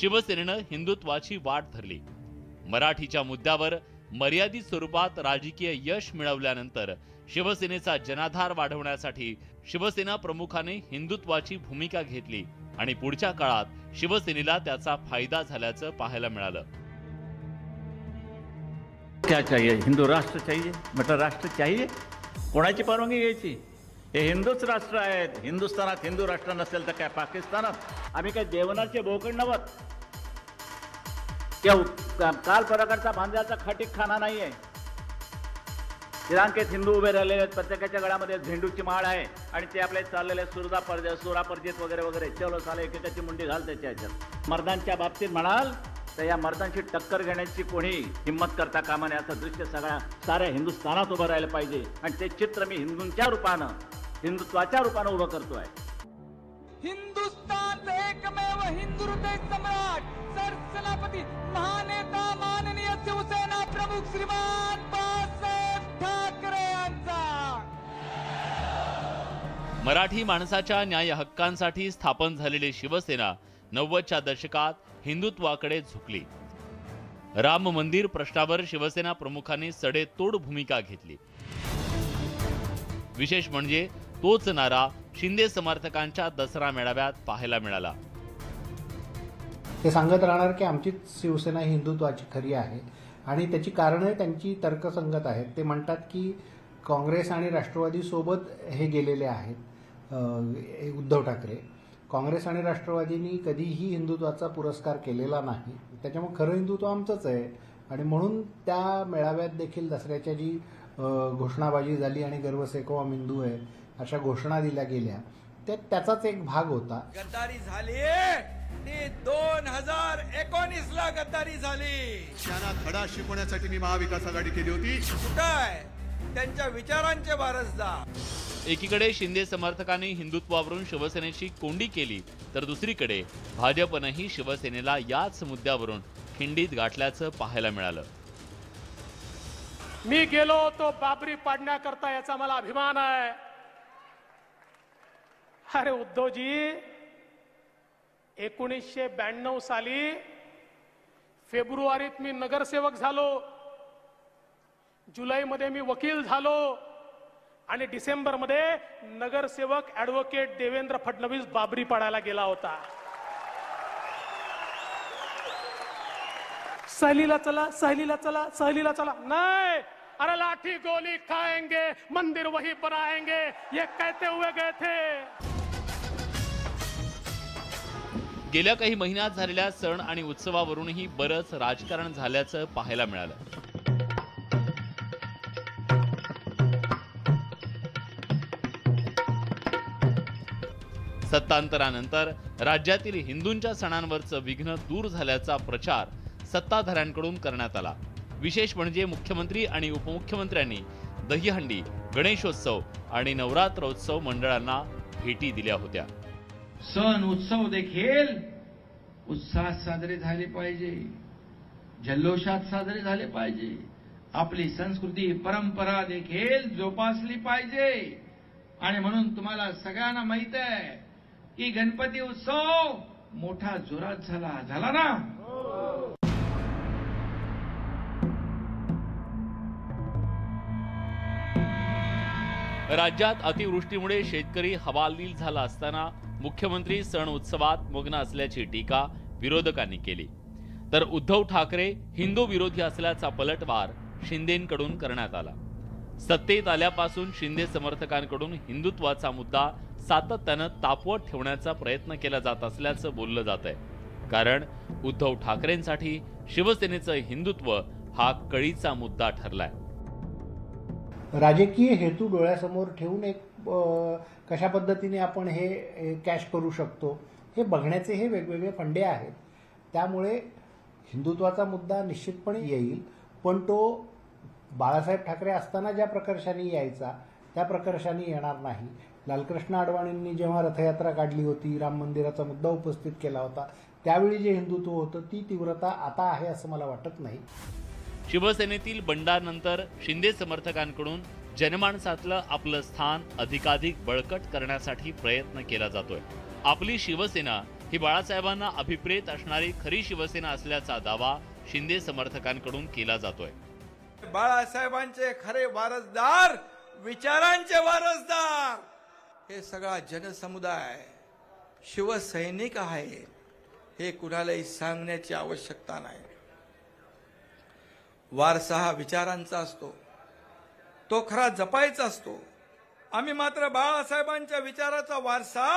शिवसेनेनं हिंदुत्वाची वाट धरली. मराठीच्या मुद्द्यावर मर्यादित स्वरूपात राजकीय यश मिळवल्यानंतर शिवसेनेचा जनाधार वाढवण्यासाठी शिवसेना प्रमुखाने हिंदुत्वाची भूमिका घेतली आणि पुढच्या काळात शिवसेनेला त्याचा फायदा झाल्याचं पाहायला मिळालं. क्या चाहिए? हिंदू राष्ट्र चाहिए, मतलब राष्ट्र चाहिए. कोणाची परवानगी घ्यायची? हे हिंदूच राष्ट्र आहेत. हिंदुस्थानात हिंदू राष्ट्र नसेल तर काय पाकिस्तानात? आम्ही काय देवनाचे बोकड नवत, त्या काल परकडचा भांड्याचा खटीक खाना नाहीये. श्रीलंकेत हिंदू उभे राहिलेले आहेत, प्रत्येकाच्या गळ्यामध्ये झेंडूची माळ आहे आणि ते आपले चाललेले सुरापर्जित वगैरे वगैरे. चलो साले एकेकाची मुंडी घाल त्याच्या ह्याच्यात. मर्दांच्या बाबतीत म्हणाल तर या मर्दांची टक्कर घेण्याची कोणी हिंमत करता कामा नये. असं दृश्य साऱ्या हिंदुस्थानात उभं राहिलं पाहिजे आणि ते चित्र मी हिंदूंच्या रूपानं, हिंदुत्वाच्या रूपानं उभं करतोय. हिंदुस्तान एकमेव हिंदू हृदय सम्राट सरसेनापती महानेता माननीय शिवसेना प्रमुख श्रीमान बाळासाहेब ठाकरे यांचा. मराठी माणसाच्या न्याय हक्कांसाठी स्थापन झालेली शिवसेना 90च्या दशकात हिंदुत्वाकडे झुकली. राम मंदिर प्रश्नावर शिवसेना प्रमुखांनी सडेतोड भूमिका घेतली. विशेष म्हणजे तोच नारा शिंदे समर्थकांच्या दसरा मेळाव्यात पाहायला मिळाला. ते सांगत राहणार की आमचीच शिवसेना हिंदुत्वाची खरी आहे आणि त्याची कारणं त्यांची तर्कसंगत आहेत. ते म्हणतात की काँग्रेस आणि राष्ट्रवादी सोबत हे गेलेले आहेत उद्धव ठाकरे. काँग्रेस आणि राष्ट्रवादींनी कधीही हिंदुत्वाचा पुरस्कार केलेला नाही. त्याच्यामुळे खरं हिंदुत्व आमचंच आहे आणि म्हणून त्या मेळाव्यात देखील दसऱ्याच्या जी घोषणाबाजी झाली आणि गर्व से कहो हम हिंदू आहे अशा घोषणा दिल्या गेल्या, त्याचाच एक भाग होता. गद्दारी झाली ती 2019ला गद्दारी झाली. त्यांना धडा शिकवण्यासाठी मी महाविकास आघाडी केली होती. काय त्यांच्या विचारांचे वारसदार. एकीकडे शिंदे समर्थकांनी हिंदुत्वावरून शिवसेनेची कोंडी केली तर दुसरीकडे भाजपनंही शिवसेनेला याच मुद्द्यावरून खिंडीत गाठल्याचं पाहायला मिळालं. मी गेलो तो बाबरी पाडण्याकरता, याचा मला अभिमान आहे. अरे उद्धवजी, 1992 साली फेब्रुवारीत मी नगरसेवक झालो, जुलैमध्ये मी वकील झालो आणि डिसेंबरमध्ये नगरसेवक ॲडव्होकेट देवेंद्र फडणवीस बाबरी पाडायला गेला होता. सहलीला चला, सहलीला चला, सहलीला चला. नाही, अरे लाठी गोली खाएंगे, मंदिर वही बनाएंगे, ये कहते हुए गए थे. गेल्या काही महिन्यात झालेल्या सण आणि उत्सवावरूनही बरंच राजकारण झाल्याचं पाहायला मिळालं. सत्तांतरानंतर राज्यातील हिंदूंच्या सणांवरचं विघ्न दूर झाल्याचा प्रचार सत्ताधाऱ्यांकडून करण्यात आला. विशेष म्हणजे मुख्यमंत्री आणि उपमुख्यमंत्र्यांनी दहीहंडी, गणेशोत्सव आणि नवरात्रोत्सव मंडळांना भेटी दिल्या होत्या. सण उत्सव देखील उत्साहात साजरे झाले पाहिजे, जल्लोषात साजरे झाले पाहिजे. आपली संस्कृती परंपरा देखील जोपासली पाहिजे. आणि म्हणून तुम्हाला सगळ्यांना माहित आहे की गणपती उत्सव मोठा जोरात झाला ना. राज्यात अतिवृष्टीमुळे शेतकरी हवालदिल झाला असताना मुख्यमंत्री सण उत्सवात मग्न असल्याची टीका विरोधकांनी केली. तर उद्धव ठाकरे हिंदू विरोधी असल्याचा पलटवार शिंदेंकडून करण्यात आला. सत्तेत आल्यापासून शिंदे समर्थकांकडून हिंदुत्वाचा मुद्दा सातत्यानं तापवत ठेवण्याचा प्रयत्न केला जात असल्याचं बोललं जात आहे. कारण उद्धव ठाकरेंसाठी शिवसेनेचं हिंदुत्व हा कळीचा मुद्दा ठरलाय. राजकीय हेतू डोळ्यासमोर ठेवून एक कशा पद्धतीने आपण हे कॅश करू शकतो हे बघण्याचे हे वेगवेगळे फंडे आहेत. त्यामुळे हिंदुत्वाचा मुद्दा निश्चितपणे येईल, पण तो बाळासाहेब ठाकरे असताना ज्या प्रकर्षाने यायचा त्या प्रकर्षाने येणार नाही. लालकृष्ण अडवाणींनी जेव्हा रथयात्रा काढली होती, राम मंदिराचा मुद्दा उपस्थित केला होता, त्यावेळी जे हिंदुत्व होतं ती तीव्रता आता आहे असं मला वाटत नाही. शिवसेनेतील बंडानंतर शिंदे समर्थकांकडून जनमानसातलं आपलं स्थान अधिकाधिक बळकट करण्यासाठी प्रयत्न केला जातोय. आपली शिवसेना ही बाळासाहेबांना अभिप्रेत असणारी खरी शिवसेना असल्याचा दावा शिंदे समर्थकांकडून केला जातोय. बाळासाहेबांचे खरे वारसदार, विचारांचे वारसदार हे सगळा जनसमुदाय शिवसैनिक आहे हे कुणालाही सांगण्याची आवश्यकता नाही. वारसा हा विचारांचा असतो, तो खरा जपायचा असतो. आम्ही मात्र बाळासाहेबांच्या विचाराचा वारसा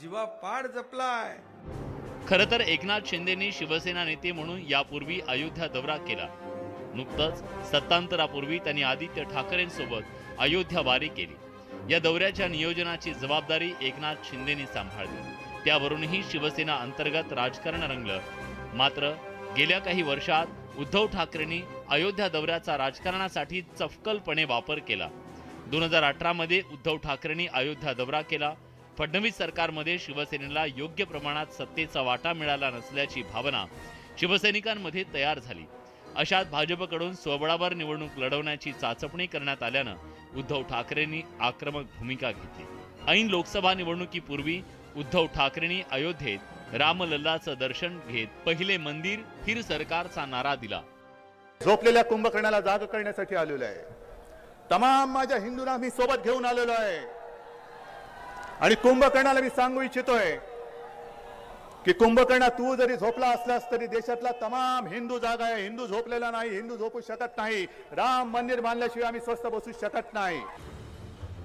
जीवापाड जपलाय. खरं तर एकनाथ शिंदेंनी शिवसेना नेते म्हणून यापूर्वी अयोध्या दौरा केला. नुकतंच सत्तांतरापूर्वी त्यांनी आदित्य ठाकरेंसोबत अयोध्या वारी केली. या दौऱ्याच्या नियोजनाची जबाबदारी एकनाथ शिंदेंनी सांभाळली. त्यावरूनही शिवसेना अंतर्गत राजकारण रंगलं. मात्र गेल्या काही वर्षात उद्धव ठाकरेंनी अयोध्या दौऱ्याचा राजकारणासाठी चपखलपणे वापर केला. 2018 मध्ये उद्धव ठाकरेंनी अयोध्या दौरा केला. फडणवीस सरकारमध्ये शिवसेनेला योग्य प्रमाणात सत्तेचा वाटा मिळाला नसल्याची भावना शिवसैनिकांमध्ये तयार झाली. अशात भाजपकडून स्वबळावर निवडणूक लढवण्याची चाचपणी करण्यात आल्यानं उद्धव ठाकरेंनी आक्रमक भूमिका घेतली. ऐन लोकसभा निवडणुकीपूर्वी उद्धव ठाकरेंनी अयोध्येत रामलल्लाचं दर्शन घेत पहिले मंदिर फिर सरकारचा नारा दिला. झोपलेल्या कुंभकर्णाला जाग करण्यासाठी आलेलो आहे. तमाम माझ्या हिंदूंना मी सोबत घेऊन आलेलो आहे आणि कुंभकर्णाला मी सांगू इच्छितोय की कुंभकर्ण तू जरी झोपला असलास तरी देशातला तमाम हिंदू जागा आहे. हिंदू झोपलेला नाही, हिंदू झोपू शकत नाही. राम मंदिर बांधल्याशिवाय आम्ही स्वस्थ बसू शकत नाही.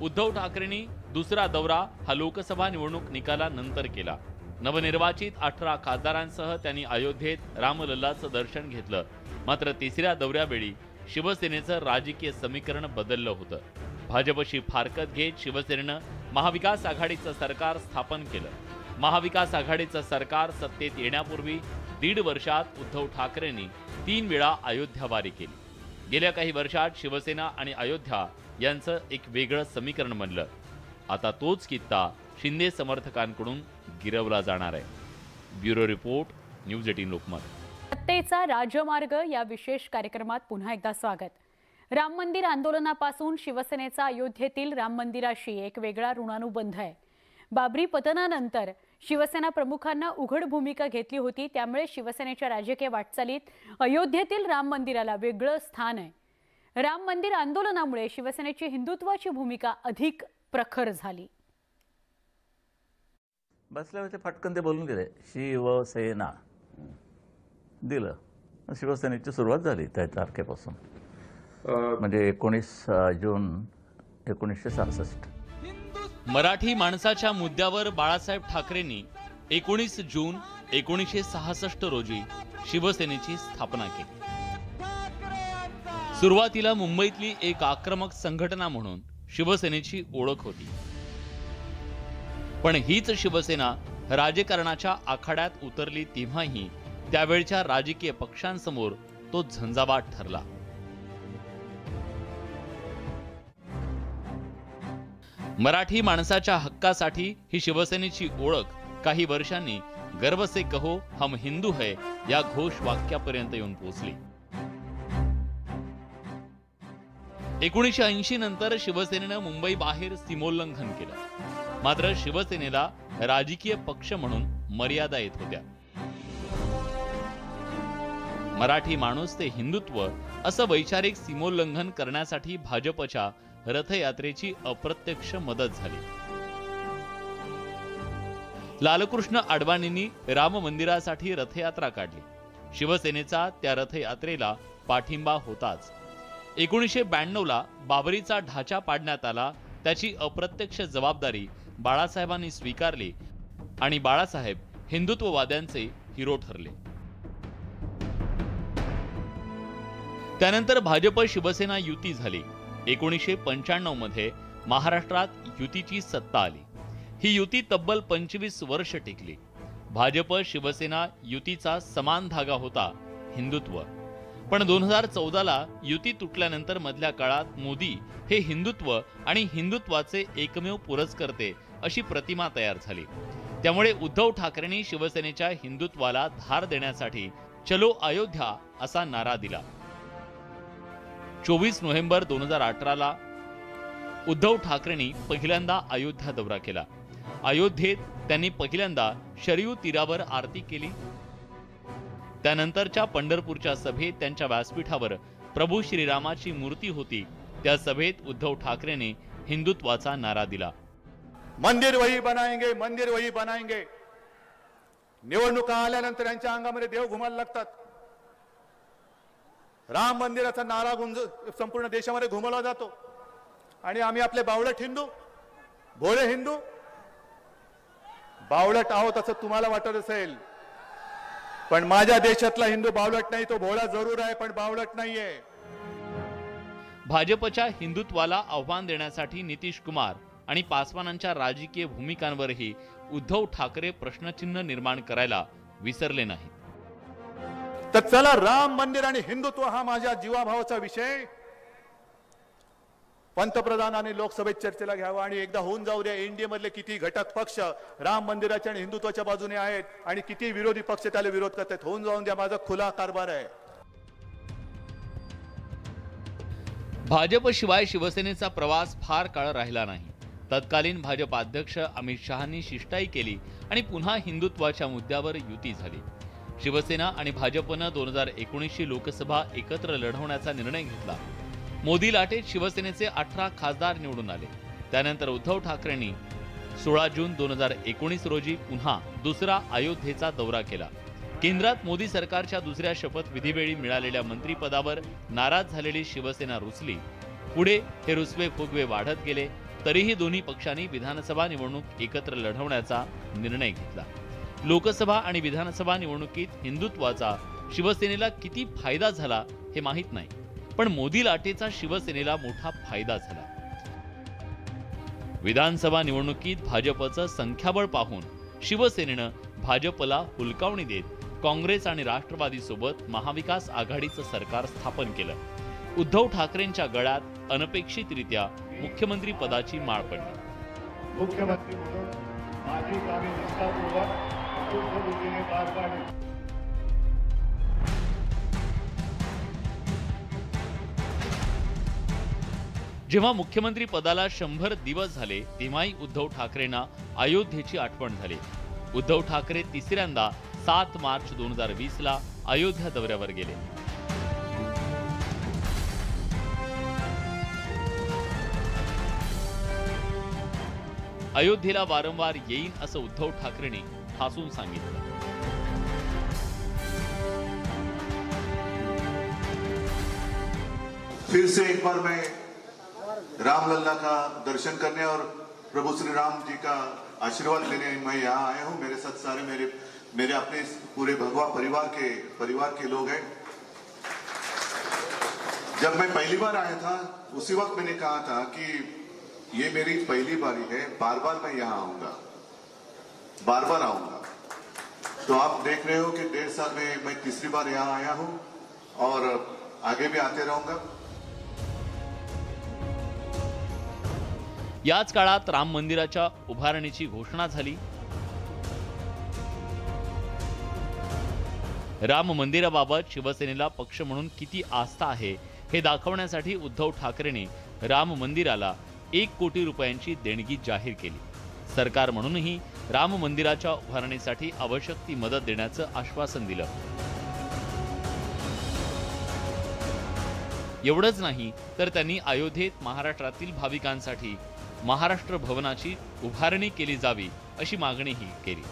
उद्धव ठाकरेंनी दुसरा दौरा हा लोकसभा निवडणूक निकालानंतर केला. नवनिर्वाचित 18 खासदारांसह त्यांनी अयोध्येत रामलल्लाचं दर्शन घेतलं. मात्र तिसऱ्या दौऱ्यावेळी शिवसेनेचं राजकीय समीकरण बदललं होतं. भाजपशी फारकत घेत शिवसेनेनं महाविकास आघाडीचं सरकार स्थापन केलं. महाविकास आघाडीचं सरकार सत्तेत येण्यापूर्वी 1.5 वर्षात उद्धव ठाकरेंनी 3 वेळा अयोध्या वारी केली. गेल्या काही वर्षात शिवसेना आणि अयोध्या यांचं एक वेगळं समीकरण बनलं. आता तोच कित्ता शिंदे समर्थकांकडून गिरवला जाणार आहे. Bureau report, news 18 Lokmat. सत्तेचा राजमार्ग या विशेष कार्यक्रमात पुन्हा एकदा स्वागत. राम मंदिर आंदोलनापासून शिवसेनेचा अयोध्येतील राम मंदिराशी एक वेगळा ऋणानुबंध आहे. बाबरी पतनानंतर शिवसेना प्रमुखांना उघड भूमिका घेतली होती. त्यामुळे शिवसेनेच्या राजकीय वाटचालीत अयोध्येतील राम मंदिराला वेगळं स्थान आहे. राम मंदिर आंदोलनामुळे शिवसेनेची हिंदुत्वाची भूमिका अधिक प्रखर झाली. बसल्या होते फटकन ते बोलून गेले शिवसेना दिलं. शिवसेनेची सुरुवात झाली त्या तारखेपासून, म्हणजे 19 जून 1966. मराठी माणसाच्या मुद्द्यावर बाळासाहेब ठाकरेंनी 19 जून 1966 रोजी शिवसेनेची स्थापना केली। सुरुवातीला मुंबईतली एक आक्रमक संघटना म्हणून शिवसेनेची ओळख होती, पण हीच शिवसेना राजकारणाच्या आखाड्यात उतरली तेव्हाही त्यावेळच्या राजकीय पक्षांसमोर तो झंझावात ठरला। मराठी माणसाच्या हक्कासाठी ही शिवसेनेची ओळख काही वर्षांनी गर्व से कहो हम हिंदू है या घोष वाक्यापर्यंत येऊन पोहोचली। 1980 नंतर शिवसेनेनं मुंबई बाहेर सीमोल्लंघन केलं, मात्र शिवसेनेला राजकीय पक्ष म्हणून मर्यादा येत होत्या। मराठी माणूस ते हिंदुत्व असं वैचारिक सीमोल्लंघन करण्यासाठी भाजपच्या रथयात्रेची अप्रत्यक्ष मदत झाली। लालकृष्ण अडवाणींनी राम मंदिरासाठी रथयात्रा काढली। शिवसेनेचा त्या रथयात्रेला पाठिंबा होताच। 1992ला बाबरीचा ढाचा पाडण्यात आला, त्याची अप्रत्यक्ष जबाबदारी बाळासाहेबांनी स्वीकारली आणि बाळासाहेब हिंदुत्ववाद्यांचे हिरो ठरले। त्यानंतर भाजप शिवसेना युती झाली। 1995 मध्ये महाराष्ट्रात युतीची सत्ता आली। ही युती तब्बल 25 वर्ष टिकली। भाजप शिवसेना युतीचा समान धागा होता, हिंदुत्व। पण 2014ला युती तुटल्यानंतर मधल्या काळात मोदी हे हिंदुत्व आणि हिंदुत्वाचे एकमेव पुरस्कर्ते अशी प्रतिमा तयार झाली। त्यामुळे उद्धव ठाकरेंनी शिवसेनेच्या हिंदुत्वाला धार देण्यासाठी चलो अयोध्या असा नारा दिला। 24 नोव्हेंबर 2018ला उद्धव ठाकरेंनी पहिल्यांदा अयोध्या दौरा केला। अयोध्येत त्यांनी पहिल्यांदा शरयू तीरावर आरती केली। त्यानंतरच्या पंढरपूरच्या सभेत त्यांच्या व्यासपीठावर प्रभू श्रीरामाची मूर्ती होती। त्या सभेत उद्धव ठाकरेंनी हिंदुत्वाचा नारा दिला। मंदिर वही बनाएंगे, मंदिर वही बनाएंगे। निवडणुका आल्यानंतर यांच्या अंगामध्ये देव घुमायला लागतात। राम मंदिराचा नारा गुंज संपूर्ण देशामध्ये घुमवला जातो आणि आम्ही आपले बावळट हिंदू, भोळे हिंदू, बावळट आहोत असं तुम्हाला वाटत असेल, पण माझ्या देशातला हिंदू बावळट नाही, तो भोळा जरूर आहे पण बावळट नाहीये। भाजपच्या हिंदुत्वाला आव्हान देण्यासाठी नितीश कुमार आणि पासवानांच्या राजकीय भूमिकांवरही उद्धव ठाकरे प्रश्नचिन्ह निर्माण करायला विसरले नाही। तर चला, राम मंदिर आणि हिंदुत्व हा माझ्या जीवाभावाचा विषय पंतप्रधानांनी लोकसभेत चर्चेला घ्यावा आणि एकदा होऊन जाऊ द्या। इंडियामधले किती घटक पक्ष राम मंदिराच्या आणि हिंदुत्वाच्या बाजूने आहेत आणि किती विरोधी पक्ष त्याला विरोध करतात, होऊन जाऊन द्या, माझा खुला कारभार आहे। भाजपशिवाय शिवसेनेचा प्रवास फार काळ राहिला नाही। तत्कालीन भाजप अध्यक्ष अमित शहांनी शिष्टाई केली आणि पुन्हा हिंदुत्वाच्या मुद्द्यावर युती झाली। शिवसेना आणि भाजपनं 2019ची लोकसभा एकत्र लढवण्याचा निर्णय घेतला। मोदी लाटेत शिवसेनेचे 18 खासदार निवडून आले। त्यानंतर उद्धव ठाकरेंनी 16 जून 2019 रोजी पुन्हा दुसरा अयोध्येचा दौरा केला। केंद्रात मोदी सरकारच्या दुसऱ्या शपथविधीवेळी मिळालेल्या मंत्रिपदावर नाराज झालेली शिवसेना रुसली। पुढे हे रुसवे फुगवे वाढत गेले, तरीही दोन्ही पक्षांनी विधानसभा निवडणूक एकत्र लढवण्याचा निर्णय घेतला। लोकसभा आणि विधानसभा निवडणुकीत हिंदुत्वाचा शिवसेनेला किती फायदा झाला हे माहीत नाही, पण मोदी लाटेचा शिवसेनेला मोठा फायदा झाला। विधानसभा निवडणुकीत भाजपचं संख्याबळ पाहून शिवसेनेनं भाजपला हुलकावणी देत काँग्रेस आणि राष्ट्रवादी सोबत महाविकास आघाडीचं सरकार स्थापन केलं। उद्धव ठाकरेंच्या गळ्यात अनपेक्षितरित्या मुख्यमंत्री पदाची माळ पडली। मुख्यमंत्री म्हणून माझी कामे निष्ठापूर्वक रीतीने पार पाडली। जेव्हा मुख्यमंत्री पदाला 100 दिवस झाले तेव्हाही उद्धव ठाकरेंना अयोध्येची आठवण झाली। उद्धव ठाकरे तिसऱ्यांदा 7 मार्च 2020ला अयोध्या दौऱ्यावर गेले। अयोध्येला वारंवार येईन असं उद्धव ठाकरेंनी ठासून सांगितलं। फिर से एक बार मैं रामलला का दर्शन करने और प्रभु श्री राम जी का आशीर्वाद लेने मैं यहाँ आया हूँ। मेरे साथ सारे मेरे अपने पूरे भगवा परिवार के लोग हैं। जब मैं पहली बार आया था उसी वक्त मैंने कहा था कि ये मेरी पहली बारी है, बार बार मैं यहाँ आऊंगा, बार बार आऊंगा। तो आप देख रहे हो कि 1.5 साल में मैं तीसरी बार यहाँ आया हूँ और आगे भी आते रहूंगा। याच काळात राम मंदिराच्या उभारणीची घोषणा झाली। राम मंदिराबाबत शिवसेनेला पक्ष म्हणून किती आस्था आहे हे दाखवण्यासाठी उद्धव ठाकरेंनी राम मंदिराला 1 कोटी रुपयांची देणगी जाहीर केली। सरकार म्हणूनही राम मंदिराच्या उभारणीसाठी आवश्यक ती मदत देण्याचं आश्वासन दिलं। एवढंच नाही तर त्यांनी अयोध्येत महाराष्ट्रातील भाविकांसाठी महाराष्ट्र भवनाची उभारणी केली जावी अशी मागणीही केली।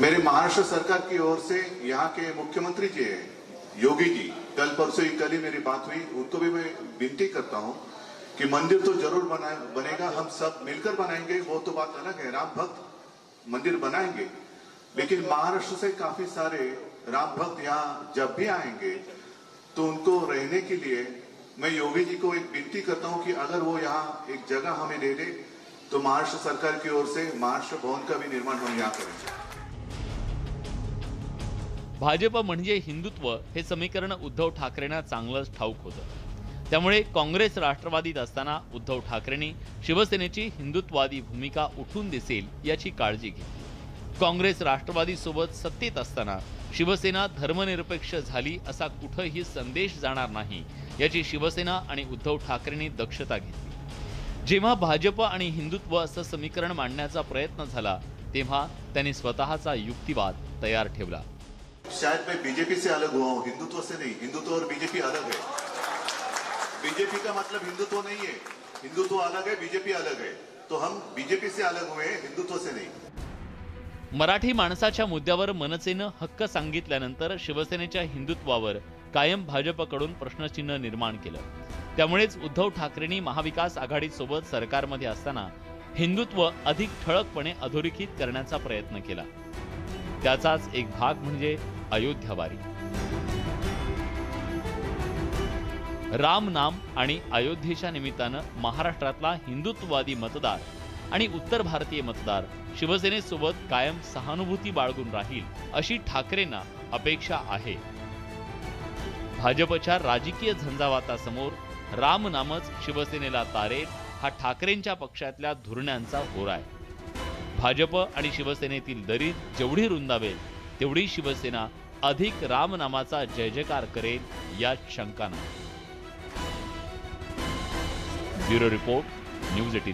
मेरे महाराष्ट्र सरकार की ओर से यहाँ के मुख्यमंत्री जी हैं योगी जी, कल परसों ही कल ही मेरी बात हुई, उनको भी मैं विनती करता हूँ कि मंदिर तो जरूर बनेगा, हम सब मिलकर बनाएंगे, वो तो बात अलग है, राम भक्त मंदिर बनाएंगे। लेकिन महाराष्ट्र से काफी सारे राम भक्त यहाँ जब भी आएंगे तो उनको रहने के लिए मैं योगी जी को एक विनती करता हूँ कि अगर वो यहाँ एक जगह हमें दे दे तो महाराष्ट्र सरकार की ओर से महाराष्ट्र भवन का भी निर्माण हम यहाँ करेंगे। भाजप म्हणजे हिंदुत्व हे समीकरण उद्धव ठाकरेंना चांगलंच ठाऊक होतं। त्यामुळे काँग्रेस राष्ट्रवादीत असताना उद्धव ठाकरेंनी शिवसेनेची हिंदुत्ववादी भूमिका उठून दिसेल याची काळजी घेतली। काँग्रेस राष्ट्रवादी सोबत सत्तेत असताना शिवसेना धर्मनिरपेक्ष झाली असा कुठेही संदेश जाणार नाही याची शिवसेना आणि उद्धव ठाकरेंनी दक्षता घेतली। जेव्हा भाजप आणि हिंदुत्व असं समीकरण मांडण्याचा प्रयत्न झाला तेव्हा त्यांनी स्वतःचा युक्तिवाद तयार ठेवला। शायद मैं बीजेपी से अलग हुआ हूँ, हिंदुत्व से नहीं। हिंदुत्व और बीजेपी अलग है। बीजेपी का मतलब हिंदुत्व नहीं है, हिंदुत्व अलग है, बीजेपी अलग है। तो हम बीजेपी से अलग हुए हैं, हिंदुत्व से नहीं। मराठी माणसाच्या मुद्द्यावर मनसेनं हक्क सांगितल्यानंतर शिवसेनेच्या हिंदुत्वावर कायम भाजपकडून प्रश्नचिन्ह निर्माण केलं। त्यामुळेच उद्धव ठाकरेंनी महाविकास आघाडीसोबत सरकारमध्ये असताना हिंदुत्व अधिक ठळकपणे अधोरेखित करण्याचा प्रयत्न केला। त्याचाच एक भाग म्हणजे अयोध्यावारी। राम नाम आणि अयोध्येच्या निमित्तानं महाराष्ट्रातला हिंदुत्ववादी मतदार आणि उत्तर भारतीय मतदार शिवसेनेसोबत कायम सहानुभूती बाळगून राहील अशी ठाकरेंना अपेक्षा आहे। भाजपच्या राजकीय झंझावातासमोर राम नामच शिवसेनेला तारेल हा ठाकरेंच्या पक्षातल्या धुरण्यांचा होरा आहे। भाजप आणि शिवसेनेतील दरी जेवढी रुंदावेल तेवढी शिवसेना अधिक रामनामाचा जय जयकार करेल यात शंका नाही। Bureau report, news 18।